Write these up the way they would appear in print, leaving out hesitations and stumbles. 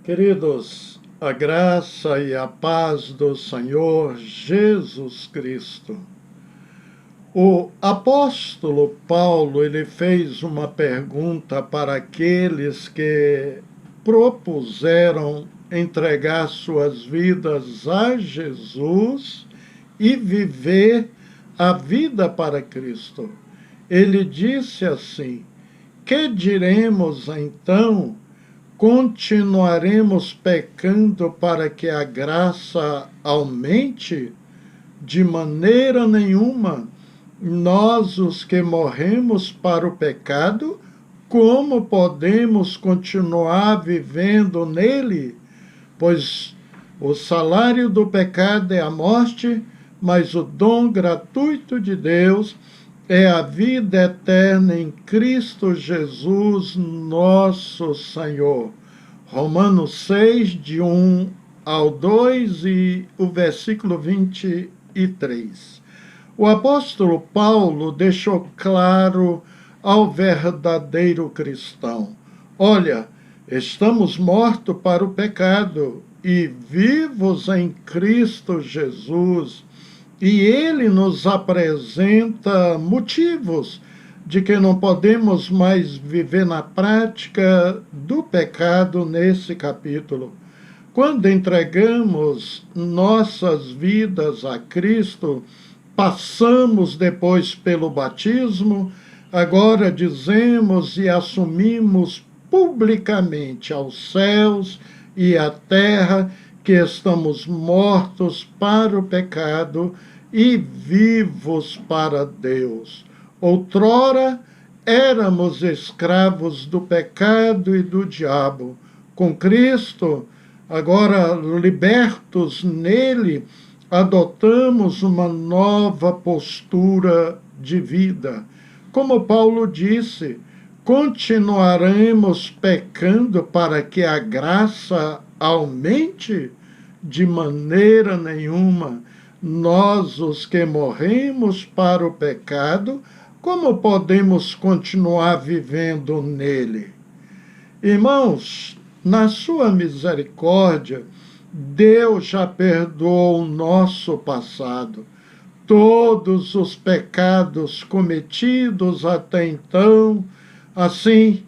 Queridos, a graça e a paz do Senhor Jesus Cristo. O apóstolo Paulo, ele fez uma pergunta para aqueles que propuseram entregar suas vidas a Jesus e viver a vida para Cristo. Ele disse assim: que diremos então? Continuaremos pecando para que a graça aumente? De maneira nenhuma. Nós, os que morremos para o pecado, como podemos continuar vivendo nele? Pois o salário do pecado é a morte, mas o dom gratuito de Deus é a vida eterna em Cristo Jesus, nosso Senhor. Romanos 6, de 1 ao 2 e o versículo 23. O apóstolo Paulo deixou claro ao verdadeiro cristão: olha, estamos mortos para o pecado e vivos em Cristo Jesus. E ele nos apresenta motivos de que não podemos mais viver na prática do pecado nesse capítulo. Quando entregamos nossas vidas a Cristo, passamos depois pelo batismo, agora dizemos e assumimos publicamente aos céus e à terra que estamos mortos para o pecado e vivos para Deus. Outrora éramos escravos do pecado e do diabo. Com Cristo, agora libertos nele, adotamos uma nova postura de vida. Como Paulo disse, continuaremos pecando para que a graça aumente? De maneira nenhuma. Nós, os que morremos para o pecado, como podemos continuar vivendo nele? Irmãos, na sua misericórdia, Deus já perdoou o nosso passado. Todos os pecados cometidos até então, assim,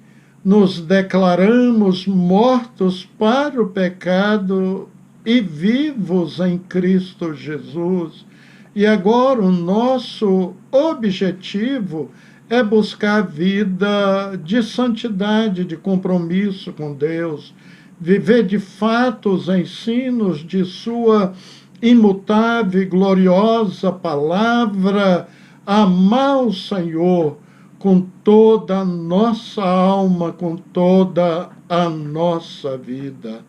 nos declaramos mortos para o pecado e vivos em Cristo Jesus. E agora o nosso objetivo é buscar vida de santidade, de compromisso com Deus, viver de fato os ensinos de sua imutável e gloriosa palavra, amar o Senhor com toda a nossa alma, com toda a nossa vida.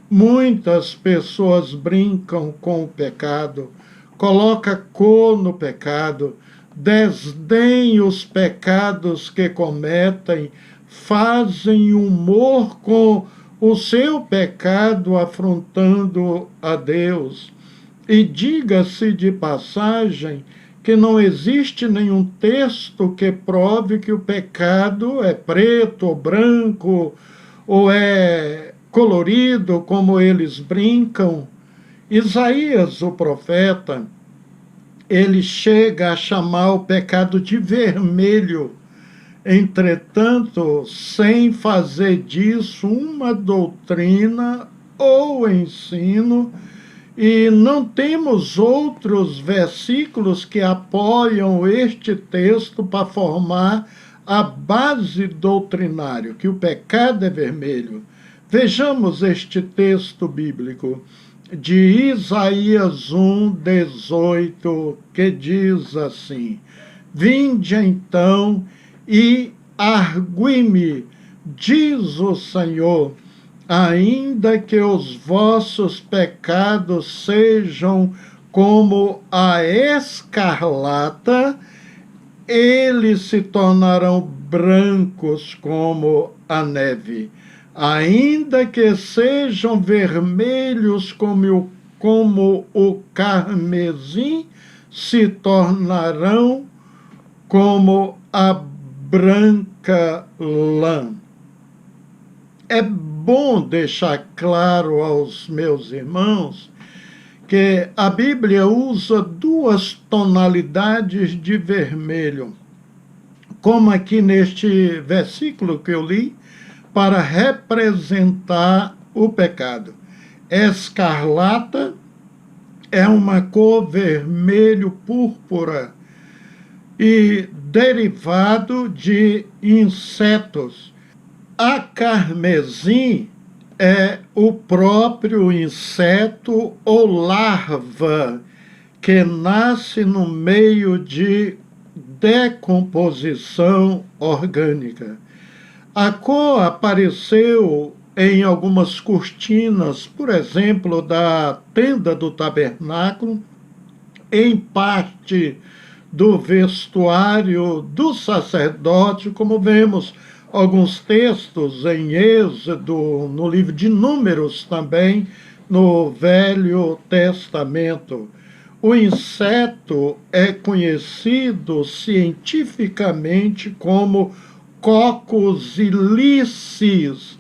Muitas pessoas brincam com o pecado, colocam cor no pecado, desdenham os pecados que cometem, fazem humor com o seu pecado, afrontando a Deus. E diga-se de passagem que não existe nenhum texto que prove que o pecado é preto ou branco, ou é colorido, como eles brincam. Isaías, o profeta, ele chega a chamar o pecado de vermelho, entretanto, sem fazer disso uma doutrina ou ensino. E não temos outros versículos que apoiam este texto para formar a base doutrinária, que o pecado é vermelho. Vejamos este texto bíblico de Isaías 1:18, que diz assim: vinde então e argui-me, diz o Senhor, ainda que os vossos pecados sejam como a escarlata, eles se tornarão brancos como a neve. Ainda que sejam vermelhos como o carmesim, se tornarão como a branca lã. É bom deixar claro aos meus irmãos que a Bíblia usa duas tonalidades de vermelho, como aqui neste versículo que eu li, para representar o pecado. Escarlata é uma cor vermelho-púrpura e derivado de insetos. A carmesim é o próprio inseto ou larva que nasce no meio de decomposição orgânica. A cor apareceu em algumas cortinas, por exemplo, da tenda do tabernáculo, em parte do vestuário do sacerdote, como vemos alguns textos em Êxodo, no livro de Números também, no Velho Testamento. O inseto é conhecido cientificamente como Coccus ilicis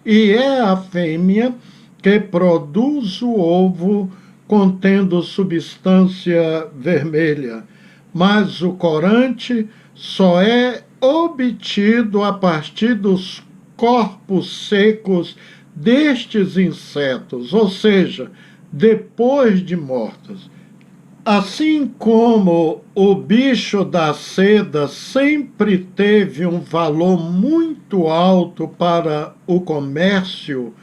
e é a fêmea que produz o ovo contendo substância vermelha. Mas o corante só é obtido a partir dos corpos secos destes insetos, ou seja, depois de mortos. Assim como o bicho da seda sempre teve um valor muito alto para o comércio,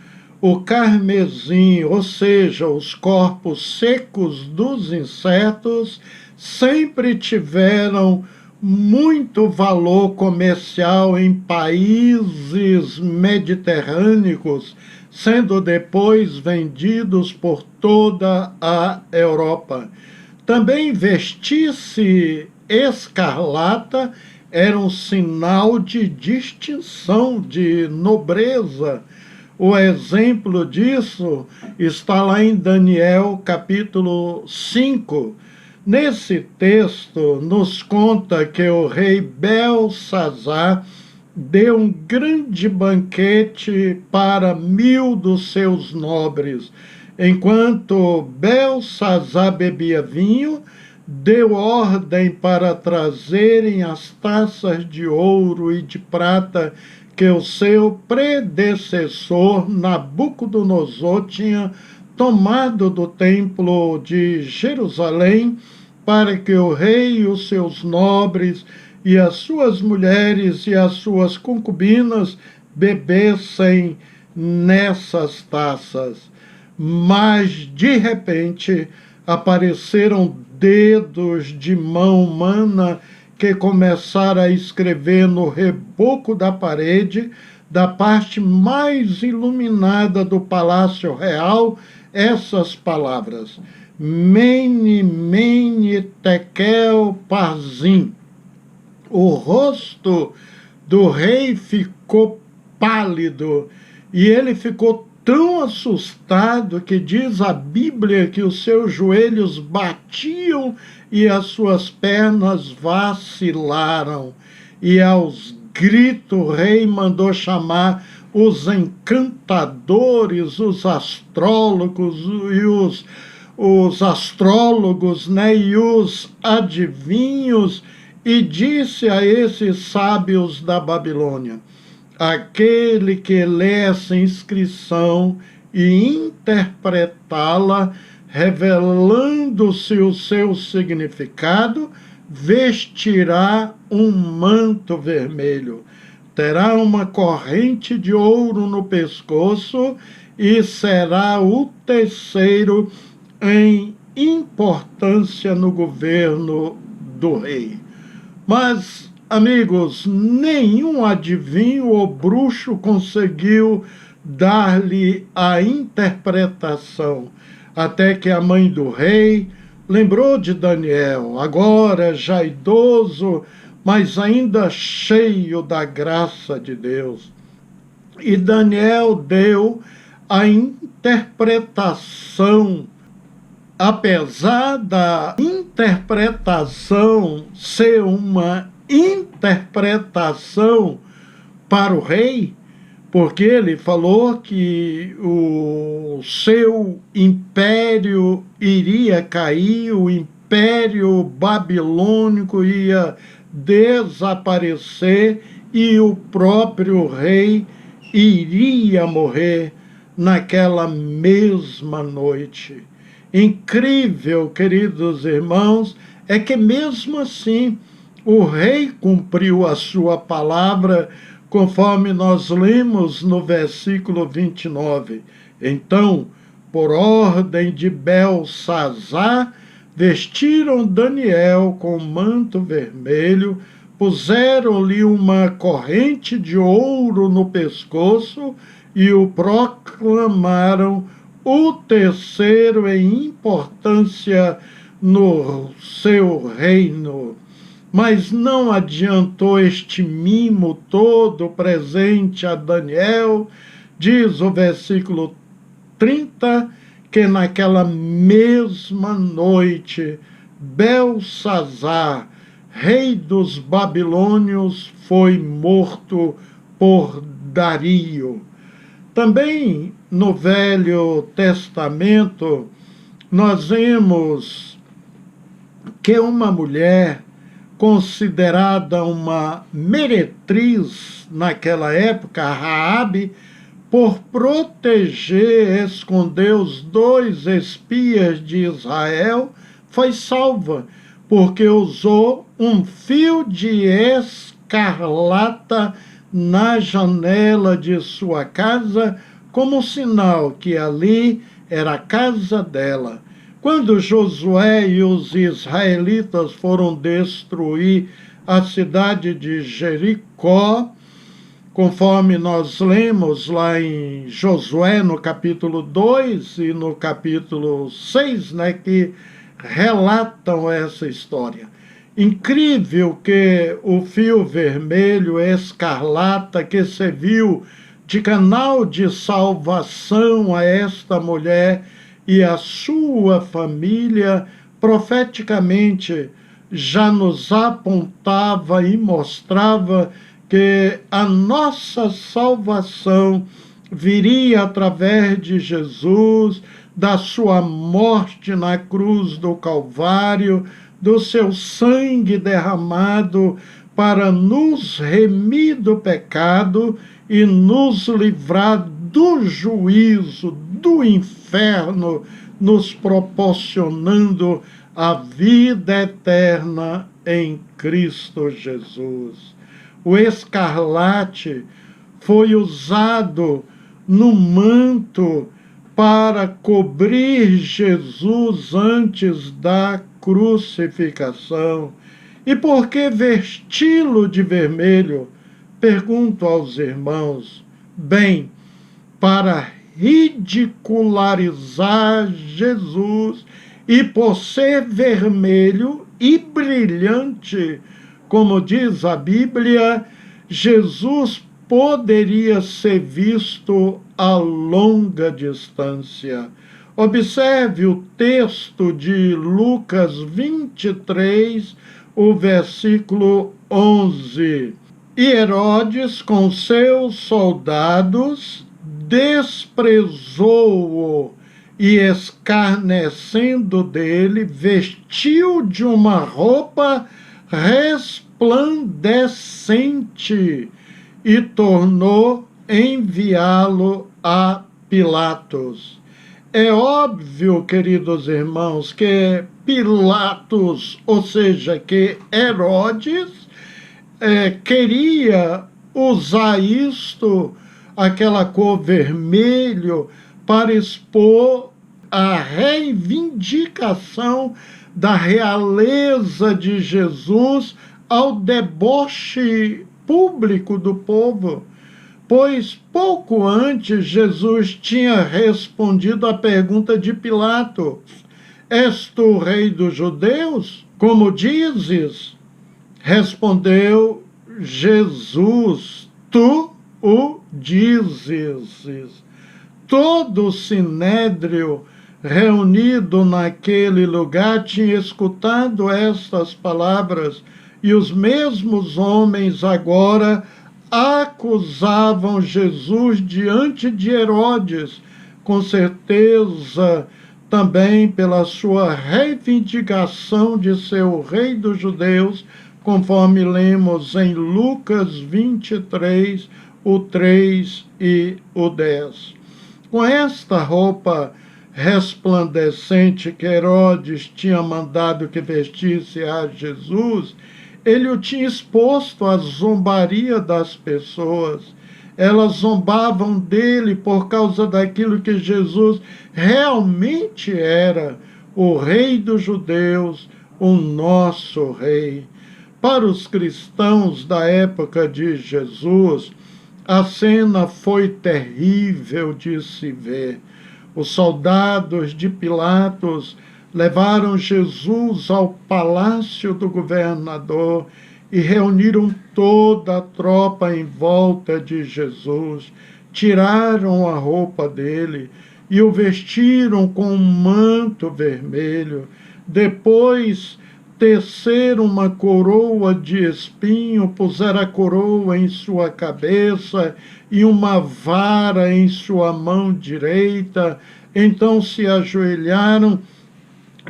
o carmesim, ou seja, os corpos secos dos insetos, sempre tiveram muito valor comercial em países mediterrâneos, sendo depois vendidos por toda a Europa. Também vestir-se escarlata era um sinal de distinção, de nobreza. O exemplo disso está lá em Daniel, capítulo 5. Nesse texto, nos conta que o rei Belsazar deu um grande banquete para 1000 dos seus nobres. Enquanto Belsazar bebia vinho, deu ordem para trazerem as taças de ouro e de prata que o seu predecessor Nabucodonosor tinha tomado do templo de Jerusalém, para que o rei e os seus nobres e as suas mulheres e as suas concubinas bebessem nessas taças. Mas, de repente, apareceram dedos de mão humana que começaram a escrever no reboco da parede, da parte mais iluminada do Palácio Real, essas palavras: Mene, Mene, Tekel, Parzim. O rosto do rei ficou pálido e ele ficou tão assustado que diz a Bíblia que os seus joelhos batiam e as suas pernas vacilaram. E aos gritos o rei mandou chamar os encantadores, os astrólogos e os astrólogos, né, e os adivinhos, e disse a esses sábios da Babilônia: aquele que lê essa inscrição e interpretá-la, revelando-se o seu significado, vestirá um manto vermelho, terá uma corrente de ouro no pescoço e será o terceiro em importância no governo do rei. Mas, amigos, nenhum adivinho ou bruxo conseguiu dar-lhe a interpretação, até que a mãe do rei lembrou de Daniel, agora já idoso, mas ainda cheio da graça de Deus. E Daniel deu a interpretação. Apesar da interpretação ser uma interpretação para o rei, porque ele falou que o seu império iria cair, o império babilônico ia desaparecer e o próprio rei iria morrer naquela mesma noite. Incrível, queridos irmãos, é que mesmo assim o rei cumpriu a sua palavra, conforme nós lemos no versículo 29. Então, por ordem de Belsazar, vestiram Daniel com manto vermelho, puseram-lhe uma corrente de ouro no pescoço e o proclamaram o terceiro em importância no seu reino. Mas não adiantou este mimo todo presente a Daniel, diz o versículo 30, que naquela mesma noite Belsazar, rei dos babilônios, foi morto por Dario. Também no Velho Testamento nós vemos que uma mulher considerada uma meretriz naquela época, Raabe, por proteger, esconder os 2 espias de Israel, foi salva, porque usou um fio de escarlata na janela de sua casa, como sinal que ali era a casa dela. Quando Josué e os israelitas foram destruir a cidade de Jericó, conforme nós lemos lá em Josué, no capítulo 2 e no capítulo 6, que relatam essa história. Incrível que o fio vermelho escarlata que serviu de canal de salvação a esta mulher e a sua família, profeticamente já nos apontava e mostrava que a nossa salvação viria através de Jesus, da sua morte na cruz do Calvário, do seu sangue derramado para nos remir do pecado e nos livrar do juízo, do inferno, nos proporcionando a vida eterna em Cristo Jesus. O escarlate foi usado no manto para cobrir Jesus antes da crucificação. E por que vesti-lo de vermelho? Pergunto aos irmãos. Bem, para ridicularizar Jesus, e por ser vermelho e brilhante, como diz a Bíblia, Jesus poderia ser visto a longa distância. Observe o texto de Lucas 23, o versículo 11. E Herodes, com seus soldados, desprezou-o e, escarnecendo dele, vestiu de uma roupa resplandecente e tornou enviá-lo a Pilatos. É óbvio, queridos irmãos, que Pilatos, ou seja, que Herodes, queria usar isto, aquela cor vermelho, para expor a reivindicação da realeza de Jesus ao deboche público do povo. Pois pouco antes Jesus tinha respondido à pergunta de Pilatos: És tu o rei dos judeus? Como dizes? Respondeu Jesus: Tu o dizes. Todo o sinédrio reunido naquele lugar tinha escutado estas palavras, e os mesmos homens agora acusavam Jesus diante de Herodes, com certeza também pela sua reivindicação de ser o rei dos judeus, conforme lemos em Lucas 23, o 3 e o 10. Com esta roupa resplandecente que Herodes tinha mandado que vestisse a Jesus, ele o tinha exposto à zombaria das pessoas. Elas zombavam dele por causa daquilo que Jesus realmente era, o rei dos judeus, o nosso rei. Para os cristãos da época de Jesus, a cena foi terrível de se ver. Os soldados de Pilatos levaram Jesus ao palácio do governador e reuniram toda a tropa em volta de Jesus. Tiraram a roupa dele e o vestiram com um manto vermelho. Depois teceram uma coroa de espinho, puseram a coroa em sua cabeça e uma vara em sua mão direita. Então se ajoelharam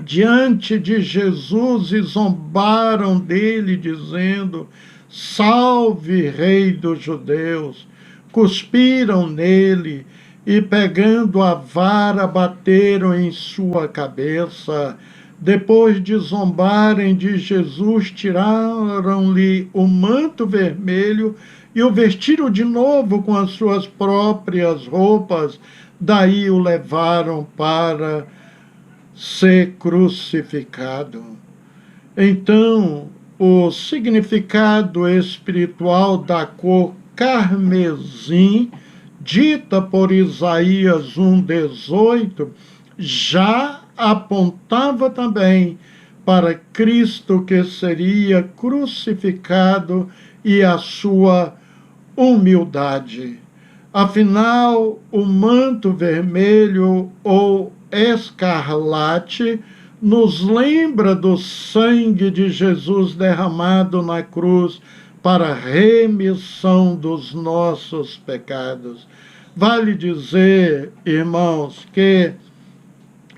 diante de Jesus e zombaram dele, dizendo: Salve, Rei dos Judeus! Cuspiram nele e, pegando a vara, bateram em sua cabeça. Depois de zombarem de Jesus, tiraram-lhe o manto vermelho e o vestiram de novo com as suas próprias roupas. Daí o levaram para ser crucificado. Então, o significado espiritual da cor carmesim, dita por Isaías 1,18, já apontava também para Cristo, que seria crucificado, e a sua humildade. Afinal, o manto vermelho ou escarlate nos lembra do sangue de Jesus derramado na cruz para a remissão dos nossos pecados. Vale dizer, irmãos, que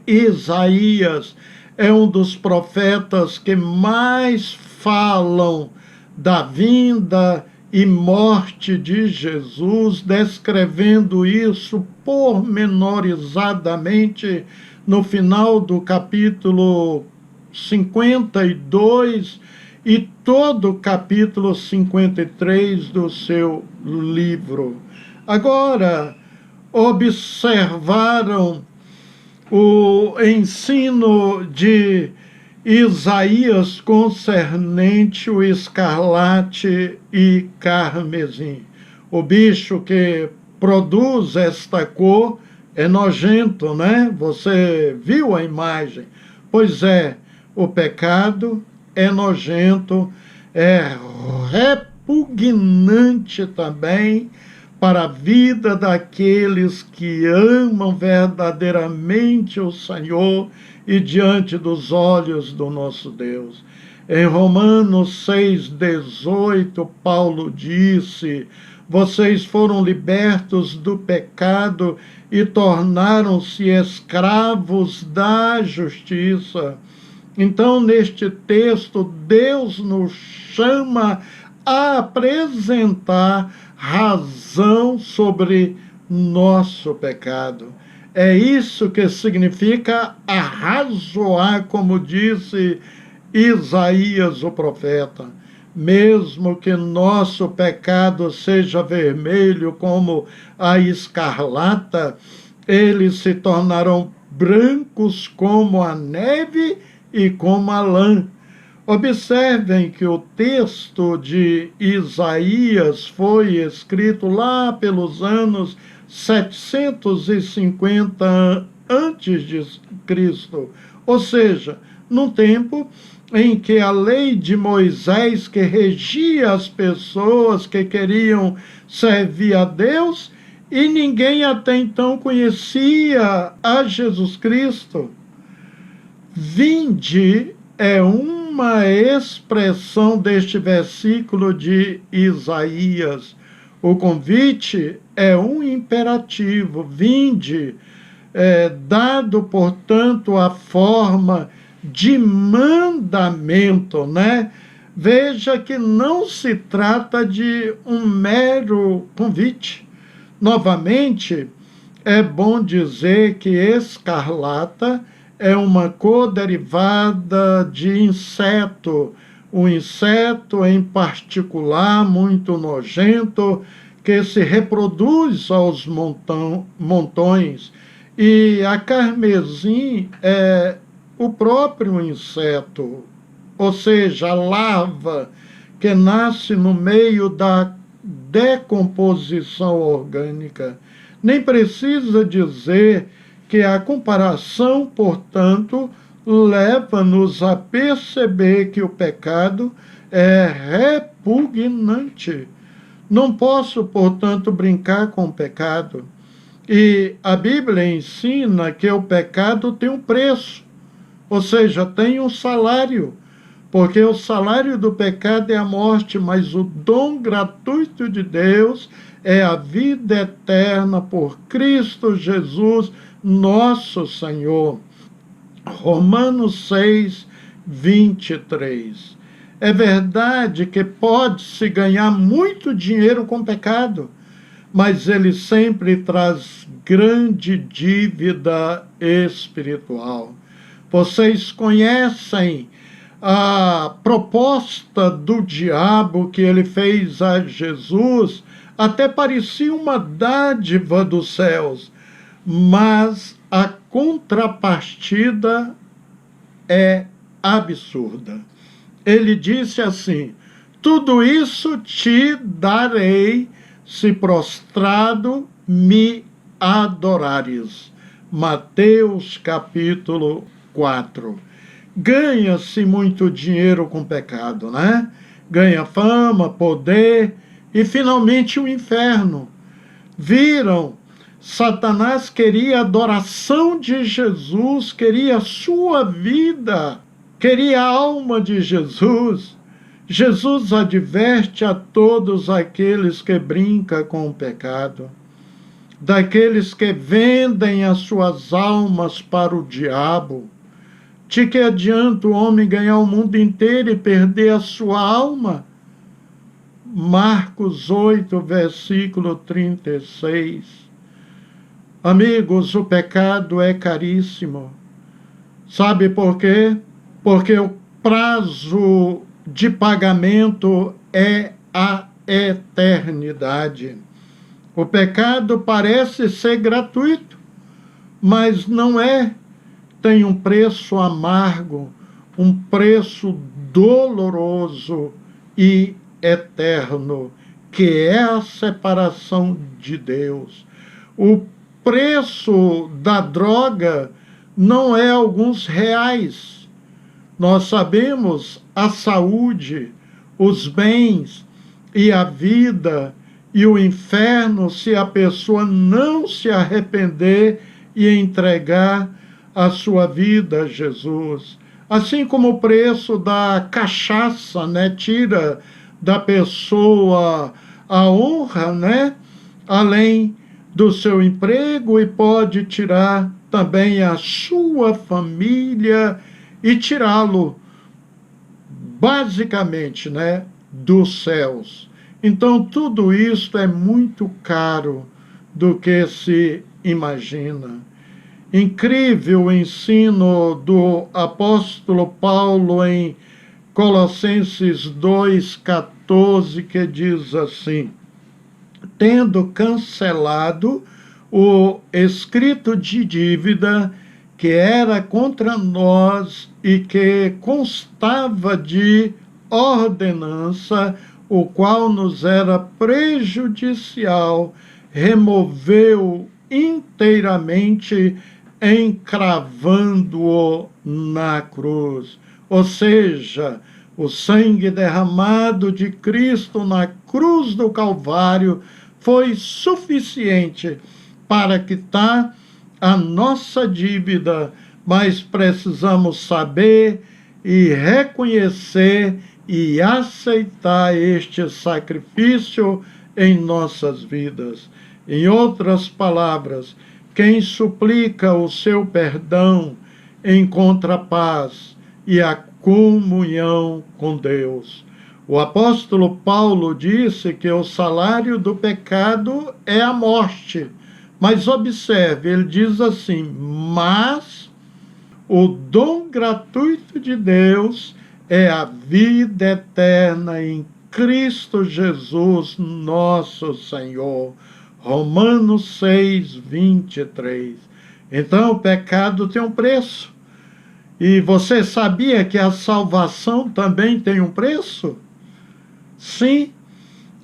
Isaías é um dos profetas que mais falam da vinda e morte de Jesus, descrevendo isso pormenorizadamente no final do capítulo 52 e todo o capítulo 53 do seu livro. Agora, observaram o ensino de Isaías concernente o escarlate e carmesim. O bicho que produz esta cor é nojento, né? Você viu a imagem? Pois é, o pecado é nojento, é repugnante também para a vida daqueles que amam verdadeiramente o Senhor e diante dos olhos do nosso Deus. Em Romanos 6,18, Paulo disse: vocês foram libertos do pecado e tornaram-se escravos da justiça. Então, neste texto, Deus nos chama a apresentar razão sobre nosso pecado. É isso que significa arrazoar, como disse Isaías, o profeta. Mesmo que nosso pecado seja vermelho como a escarlata, eles se tornarão brancos como a neve e como a lã. Observem que o texto de Isaías foi escrito lá pelos anos 750 antes de Cristo, ou seja, num tempo em que a lei de Moisés, que regia as pessoas que queriam servir a Deus, e ninguém até então conhecia a Jesus Cristo. Vinde é uma expressão deste versículo de Isaías. O convite é um imperativo, vinde, dado, portanto, a forma de mandamento, né? Veja que não se trata de um mero convite. Novamente, é bom dizer que escarlata é uma cor derivada de inseto, um inseto em particular muito nojento que se reproduz aos montões. E a carmesim é o próprio inseto, ou seja, a larva que nasce no meio da decomposição orgânica. Nem precisa dizer que a comparação, portanto, leva-nos a perceber que o pecado é repugnante. Não posso, portanto, brincar com o pecado. E a Bíblia ensina que o pecado tem um preço, ou seja, tem um salário, porque o salário do pecado é a morte, mas o dom gratuito de Deus é a vida eterna por Cristo Jesus, nosso Senhor. Romanos 6, 23. É verdade que pode-se ganhar muito dinheiro com pecado, mas ele sempre traz grande dívida espiritual. Vocês conhecem a proposta do diabo que ele fez a Jesus, até parecia uma dádiva dos céus, mas a contrapartida é absurda. Ele disse assim: tudo isso te darei se prostrado me adorares. Mateus capítulo 4. Ganha-se muito dinheiro com pecado, né? Ganha fama, poder e finalmente o inferno. Viram? Satanás queria a adoração de Jesus, queria a sua vida, queria a alma de Jesus. Jesus adverte a todos aqueles que brincam com o pecado, daqueles que vendem as suas almas para o diabo. De que adianta o homem ganhar o mundo inteiro e perder a sua alma? Marcos 8, versículo 36. Amigos, o pecado é caríssimo. Sabe por quê? Porque o prazo de pagamento é a eternidade. O pecado parece ser gratuito, mas não é. Tem um preço amargo, um preço doloroso e eterno, que é a separação de Deus. O preço da droga não é alguns reais. Nós sabemos a saúde, os bens e a vida e o inferno se a pessoa não se arrepender e entregar a sua vida a Jesus. Assim como o preço da cachaça, né, tira da pessoa a honra, né, além do seu emprego, e pode tirar também a sua família e tirá-lo basicamente, né, dos céus. Então tudo isso é muito caro do que se imagina. Incrível o ensino do apóstolo Paulo em Colossenses 2,14, que diz assim: tendo cancelado o escrito de dívida que era contra nós e que constava de ordenança, o qual nos era prejudicial, removeu inteiramente, encravando-o na cruz. Ou seja, o sangue derramado de Cristo na cruz do Calvário foi suficiente para quitar a nossa dívida, mas precisamos saber e reconhecer e aceitar este sacrifício em nossas vidas. Em outras palavras, quem suplica o seu perdão encontra paz e a comunhão com Deus. O apóstolo Paulo disse que o salário do pecado é a morte. Mas observe, ele diz assim: mas o dom gratuito de Deus é a vida eterna em Cristo Jesus, nosso Senhor. Romanos 6, 23. Então, o pecado tem um preço. E você sabia que a salvação também tem um preço? Sim.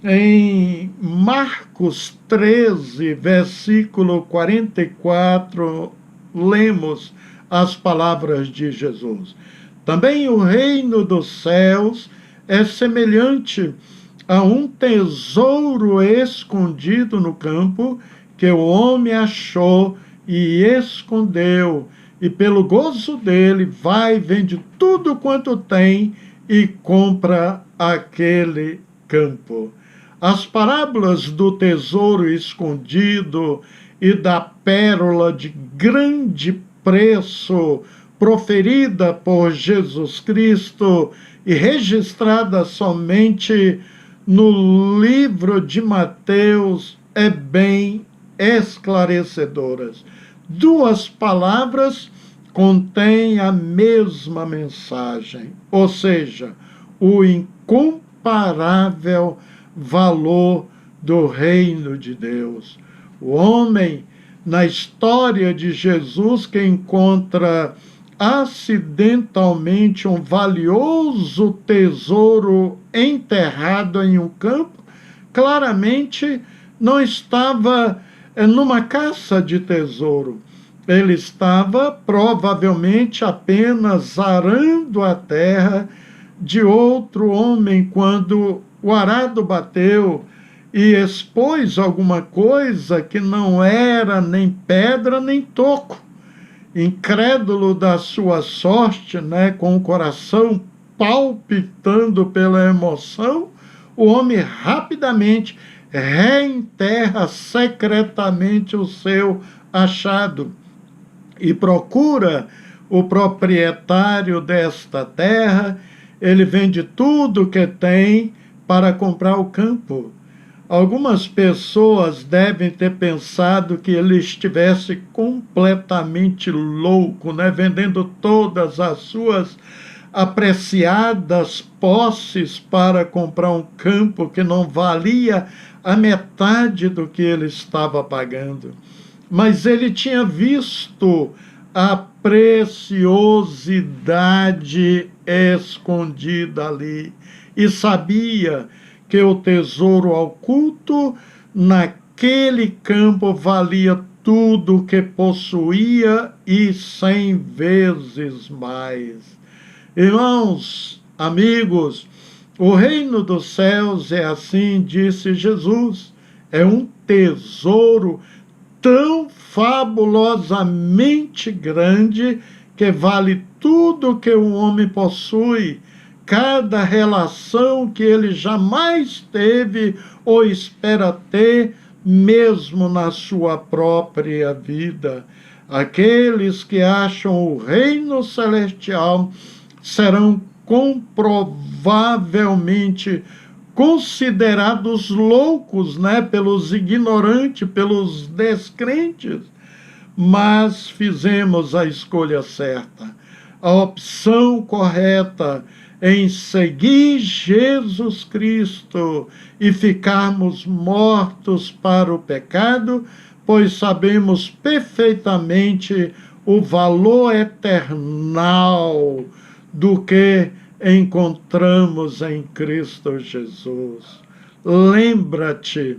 Em Marcos 13, versículo 44, lemos as palavras de Jesus. Também o reino dos céus é semelhante a um tesouro escondido no campo, que o homem achou e escondeu, e pelo gozo dele vai, vende tudo quanto tem e compra aquele campo. As parábolas do tesouro escondido e da pérola de grande preço, proferida por Jesus Cristo e registrada somente no livro de Mateus, é bem esclarecedoras. Duas palavras contêm a mesma mensagem, ou seja, o incomparável valor do reino de Deus. O homem, na história de Jesus, que encontra acidentalmente um valioso tesouro enterrado em um campo, claramente não estava numa caça de tesouro. Ele estava provavelmente apenas arando a terra de outro homem quando o arado bateu e expôs alguma coisa que não era nem pedra nem toco. Incrédulo da sua sorte, com o coração palpitando pela emoção, o homem rapidamente reenterra secretamente o seu achado e procura o proprietário desta terra. Ele vende tudo que tem para comprar o campo. Algumas pessoas devem ter pensado que ele estivesse completamente louco, vendendo todas as suas apreciadas posses para comprar um campo que não valia a metade do que ele estava pagando. Mas ele tinha visto a preciosidade escondida ali e sabia que o tesouro oculto naquele campo valia tudo que possuía e 100 vezes mais. Irmãos, amigos, o reino dos céus é assim, disse Jesus, é um tesouro tão fabulosamente grande que vale tudo que o homem possui, cada relação que ele jamais teve ou espera ter, mesmo na sua própria vida. Aqueles que acham o reino celestial serão comprovavelmente considerados loucos, pelos ignorantes, pelos descrentes. Mas fizemos a escolha certa, a opção correta em seguir Jesus Cristo e ficarmos mortos para o pecado, pois sabemos perfeitamente o valor eternal do que encontramos em Cristo Jesus. Lembra-te,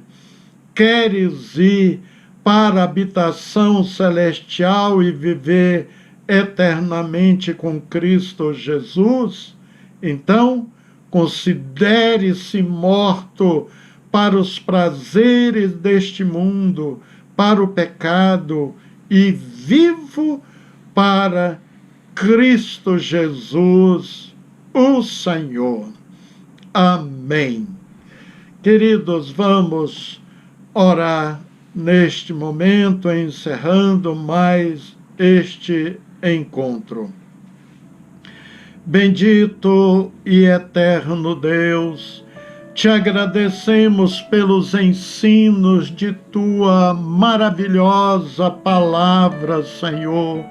queres ir para a habitação celestial e viver eternamente com Cristo Jesus? Então, considere-se morto para os prazeres deste mundo, para o pecado, e vivo para Cristo Jesus, o Senhor. Amém. Queridos, vamos orar neste momento, encerrando mais este encontro. Bendito e eterno Deus, te agradecemos pelos ensinos de tua maravilhosa palavra, Senhor,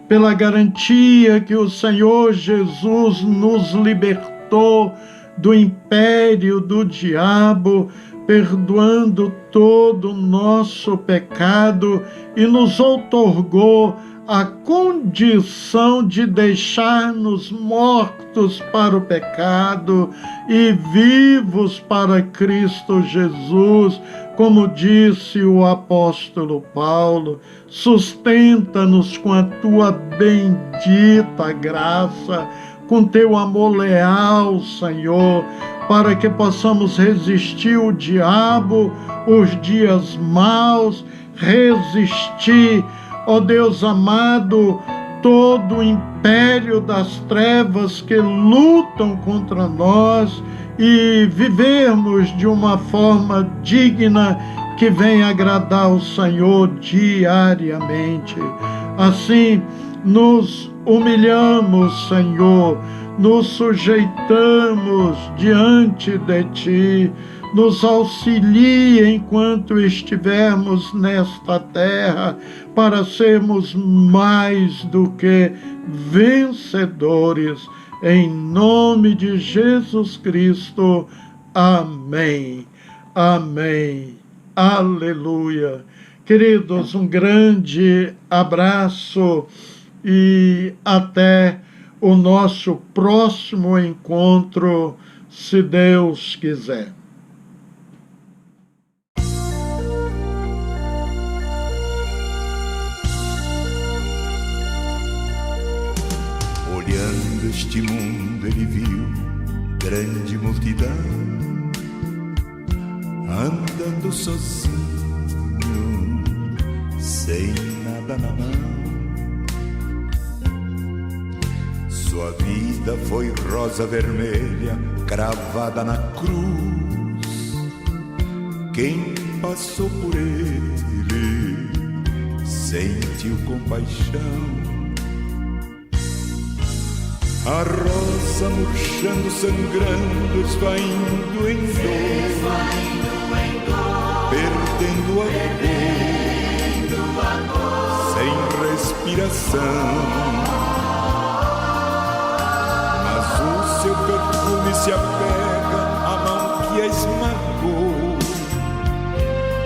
pela garantia que o Senhor Jesus nos libertou do império do diabo, perdoando todo o nosso pecado e nos outorgou a condição de deixar-nos mortos para o pecado e vivos para Cristo Jesus, como disse o apóstolo Paulo. Sustenta-nos com a tua bendita graça, com teu amor leal, Senhor, para que possamos resistir o diabo, os dias maus, resistir, ó Deus amado, todo o império das trevas que lutam contra nós e vivermos de uma forma digna que venha agradar ao Senhor diariamente. Assim, nos humilhamos, Senhor, nos sujeitamos diante de Ti, nos auxilie enquanto estivermos nesta terra, para sermos mais do que vencedores, em nome de Jesus Cristo. Amém. Amém. Aleluia. Queridos, um grande abraço e até o nosso próximo encontro, se Deus quiser. Olhando este mundo, ele viu grande multidão andando sozinho, sem nada na mão. Sua vida foi rosa vermelha cravada na cruz. Quem passou por ele sentiu compaixão. A rosa murchando, sangrando, esvaindo em dor, perdendo a cor, sem respiração. Mas o seu perfume se apega à mão que a esmagou,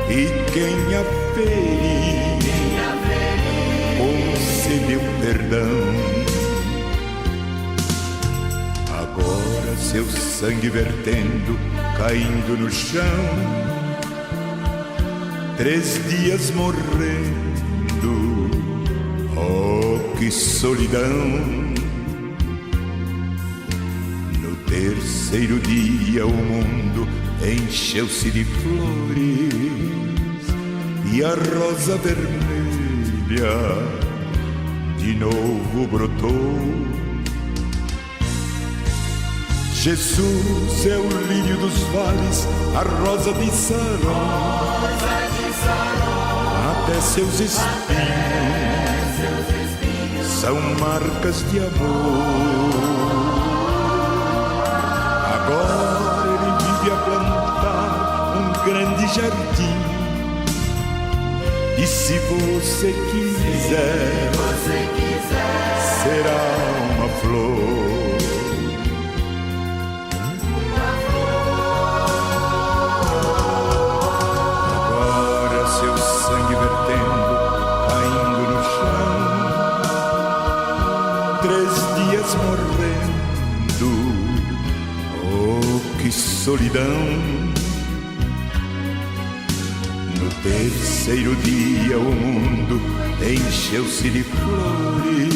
e quem a feriu concedeu perdão. Agora seu sangue vertendo, caindo no chão, 3 dias morrendo, oh que solidão. No terceiro dia o mundo encheu-se de flores, e a rosa vermelha de novo brotou. Jesus é o lírio dos vales, a rosa de Saron, até seus espinhos são marcas de amor. Agora ele vive a plantar um grande jardim, e se você quiser, será uma flor. Morrendo, oh que solidão. No terceiro dia o mundo encheu-se de flores,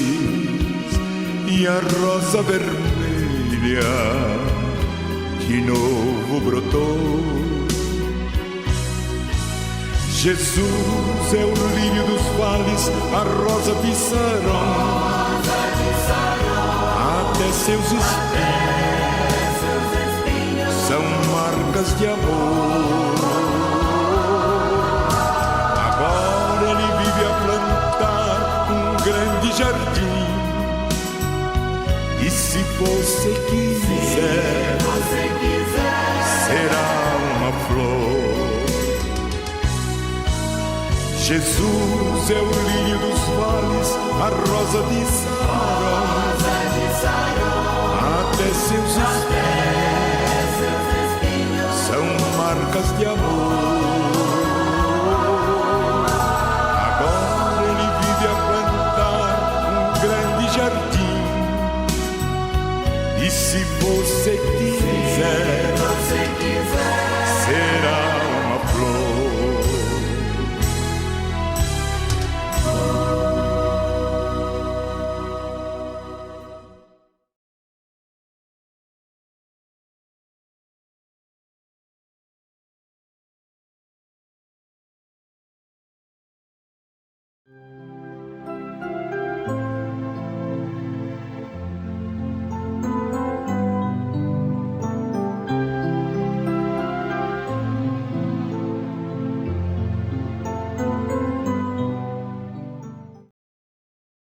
e a rosa vermelha de novo brotou. Jesus é o lírio dos vales, a rosa de Saron, até seus espinhos são marcas de amor. jardim. E se você quiser, será uma flor. Jesus é o lírio dos vales, a rosa de Saron. Até seus espinhos são marcas de amor.